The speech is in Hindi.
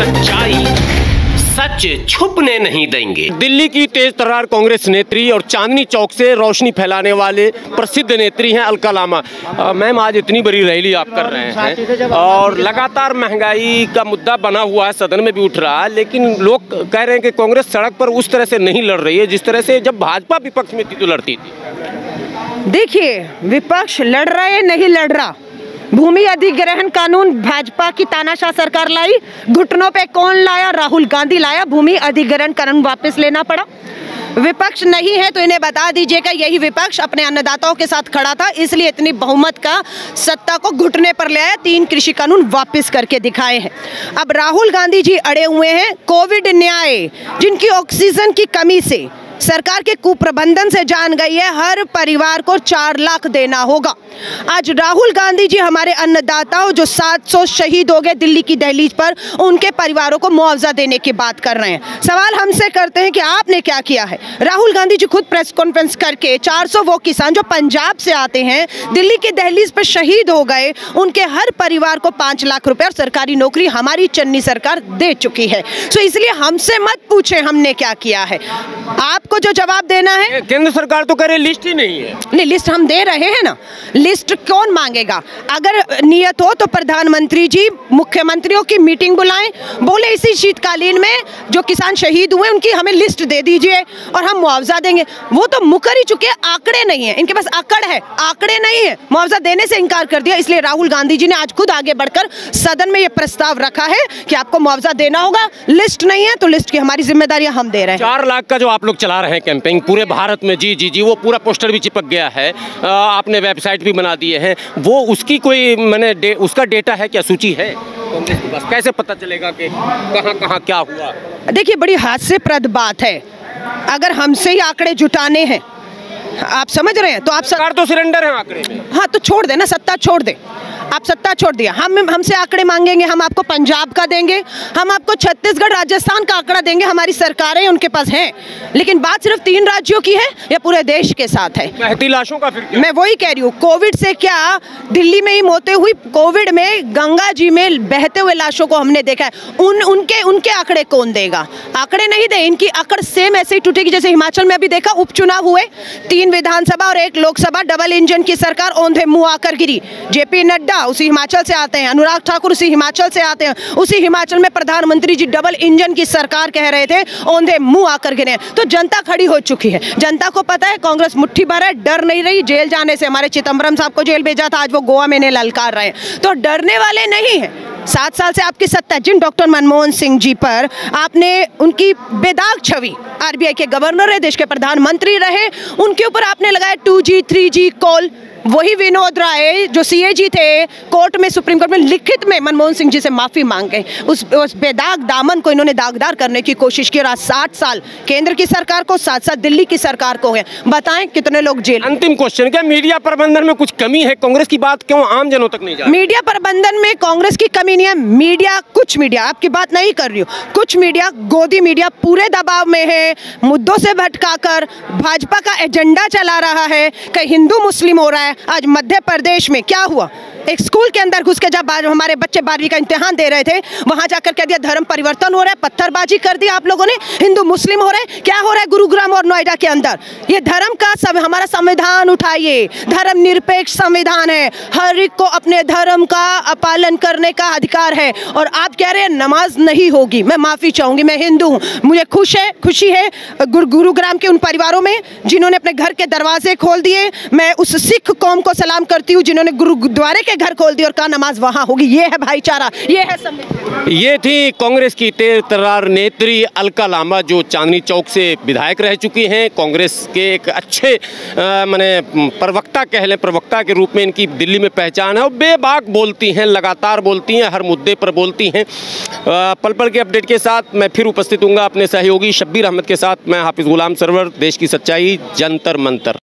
सच्चाई सच छुपने नहीं देंगे। दिल्ली की तेज तर्रार कांग्रेस नेत्री और चांदनी चौक से रोशनी फैलाने वाले प्रसिद्ध नेत्री हैं अलका लामा। मैम, आज इतनी बड़ी रैली आप कर रहे हैं और लगातार महंगाई का मुद्दा बना हुआ है, सदन में भी उठ रहा है, लेकिन लोग कह रहे हैं कि कांग्रेस सड़क पर उस तरह से नहीं लड़ रही है जिस तरह से जब भाजपा विपक्ष में थी तो लड़ती थी। देखिए, विपक्ष लड़ रहा है नहीं लड़ रहा। भूमि अधिग्रहण कानून भाजपा की तानाशाह सरकार लाई, घुटनों पे कौन लाया? राहुल गांधी लाया। भूमि अधिग्रहण कानून वापस लेना पड़ा। विपक्ष नहीं है तो इन्हें बता दीजिएगा, यही विपक्ष अपने अन्नदाताओं के साथ खड़ा था, इसलिए इतनी बहुमत का सत्ता को घुटने पर ले आया। 3 कृषि कानून वापस करके दिखाए हैं। अब राहुल गांधी जी अड़े हुए हैं कोविड न्याय, जिनकी ऑक्सीजन की कमी से सरकार के कुप्रबंधन से जान गई है हर परिवार को 4 लाख देना होगा। आज राहुल गांधी जी हमारे अन्नदाताओं जो 700 शहीद हो गए दिल्ली की दहलीज पर, उनके परिवारों को मुआवजा देने की बात कर रहे हैं। सवाल हमसे करते हैं कि आपने क्या किया है? राहुल गांधी जी खुद प्रेस कॉन्फ्रेंस करके 400 वो किसान जो पंजाब से आते हैं, दिल्ली की दहलीज पर शहीद हो गए, उनके हर परिवार को 5 लाख रुपए और सरकारी नौकरी हमारी चन्नी सरकार दे चुकी है। तो इसलिए हमसे मत पूछे हमने क्या किया है, आपको जो जवाब देना है। केंद्र सरकार तो कह रही लिस्ट ही नहीं है। नहीं, लिस्ट हम दे रहे हैं ना। लिस्ट कौन मांगेगा? अगर नियत हो तो प्रधानमंत्री जी मुख्यमंत्रियों की मीटिंग बुलाएं, बोले इसी शीतकालीन में जो किसान शहीद हुए उनकी हमें लिस्ट दे दीजिए और हम मुआवजा देंगे। वो तो मुकर ही चुके, आंकड़े नहीं है इनके पास, अकड़ है, आंकड़े नहीं है, मुआवजा देने से इनकार कर दिया। इसलिए राहुल गांधी जी ने आज खुद आगे बढ़कर सदन में ये प्रस्ताव रखा है कि आपको मुआवजा देना होगा। लिस्ट नहीं है तो लिस्ट की हमारी जिम्मेदारी हम दे रहे हैं। 4 लाख का जो आप लोग चला रहे हैं कैंपेन पूरे भारत में, जी जी जी, वो पूरा पोस्टर भी चिपक गया है, आपने वेबसाइट भी बना दिए हैं, वो उसकी कोई मैंने उसका डेटा है क्या, सूची है कांग्रेस के पास? कैसे पता चलेगा कि कहाँ कहाँ क्या हुआ? देखिए, बड़ी हास्यप्रद बात है, अगर हमसे ही आंकड़े जुटाने हैं, आप समझ रहे हैं, तो आप सरकार तो सरेंडर है आंकड़े में। हाँ, तो छोड़ दे ना, सत्ता छोड़ दे। आप सत्ता छोड़ दिया, हमसे आंकड़े मांगेंगे, हम आपको पंजाब का देंगे, हम आपको छत्तीसगढ़ राजस्थान का आंकड़ा देंगे, हमारी सरकारें उनके पास हैं। लेकिन बात सिर्फ 3 राज्यों की है या पूरे देश के साथ है? बहती लाशों का फिर क्या? मैं वही कह रही हूँ, कोविड से क्या दिल्ली में ही मौतें हुई, कोविड में गंगा जी में बहते हुए लाशों को हमने देखा है। उनके आंकड़े कौन देगा? आंकड़े नहीं दे, इनकी आंकड़ सेम ऐसे ही टूटेगी जैसे हिमाचल में अभी देखा, उपचुनाव हुए, 3 विधानसभा और 1 लोकसभा, डबल इंजन की सरकार औंधे मुंह आकर गिरी। जेपी नड्डा उसी हिमाचल से आते हैं, अनुराग ठाकुर उसी हिमाचल से आते हैं, उसी हिमाचल में प्रधानमंत्री जी डबल इंजन की सरकार कह रहे थे, औंधे मुंह आकर गिरे। तो जनता खड़ी हो चुकी है, जनता को पता है कांग्रेस मुट्ठी भर है, डर नहीं रही। जेल जाने से हमारे चिदंबरम साहब को जेल भेजा था, आज वो गोवा में इन्हें ललकार रहे हैं, तो डरने वाले नहीं है। 7 साल से आपकी सत्ता, जिन डॉक्टर मनमोहन सिंह जी पर आपने उनकी बेदाग छवि, आरबीआई के गवर्नर रहे, देश के प्रधानमंत्री रहे, उनके ऊपर आपने लगाया 2G 3G कॉल। वही विनोद राय जो CAG थे, कोर्ट में, सुप्रीम कोर्ट में लिखित में मनमोहन सिंह जी से माफी मांग गए। उस बेदाग दामन को इन्होंने दागदार करने की कोशिश की और आज 60 साल केंद्र की सरकार को, 7 साल दिल्ली की सरकार को है। बताएं कितने लोग जेल। अंतिम क्वेश्चन, क्या मीडिया प्रबंधन में कुछ कमी है? कांग्रेस की बात क्यों आम जनों तक नहीं जा रही? मीडिया प्रबंधन में कांग्रेस की कमी नहीं है। मीडिया, कुछ मीडिया, आपकी बात नहीं कर रही हूँ, कुछ मीडिया, गोदी मीडिया पूरे दबाव में है, मुद्दों से भटकाकर भाजपा का एजेंडा चला रहा है। कहीं हिंदू मुस्लिम हो रहा है। आज मध्य प्रदेश में क्या हुआ, एक स्कूल के अंदर घुस के जब हमारे बच्चे 12वीं का इम्तिहान दे रहे थे, वहां जाकर कह दिया धर्म परिवर्तन हो रहा है, पत्थरबाजी कर दी आप लोगों ने, हिंदू मुस्लिम हो रहे हैं। क्या हो रहा है गुरुग्राम और नोएडा के अंदर? ये धर्म का हमारा संविधान उठाइए, धर्म निरपेक्ष संविधान है, हर एक को अपने धर्म का पालन करने का अधिकार है। और आप कह रहे हैं नमाज नहीं होगी। मैं माफी चाहूंगी, मैं हिंदू हूँ, मुझे खुशी है गुरुग्राम के उन परिवारों में जिन्होंने अपने घर के दरवाजे खोल दिए। मैं उस सिख कौम को सलाम करती हूँ जिन्होंने गुरुद्वारे के घर खोल दी और कहा नमाज वहां होगी। ये है भाईचारा, ये है संविधान। ये थी कांग्रेस की तेज तर्रार नेत्री अलका लामा, जो चांदनी चौक से विधायक रह चुकी हैं। कांग्रेस के एक अच्छे प्रवक्ता कह लें, प्रवक्ता के रूप में इनकी दिल्ली में पहचान है और बेबाक बोलती हैं, लगातार बोलती हैं, हर मुद्दे पर बोलती हैं। पल पल के अपडेट के साथ मैं फिर उपस्थित हूँगा अपने सहयोगी शब्बीर अहमद के साथ। मैं हाफिज गुलाम सरवर, देश की सच्चाई जंतर मंतर।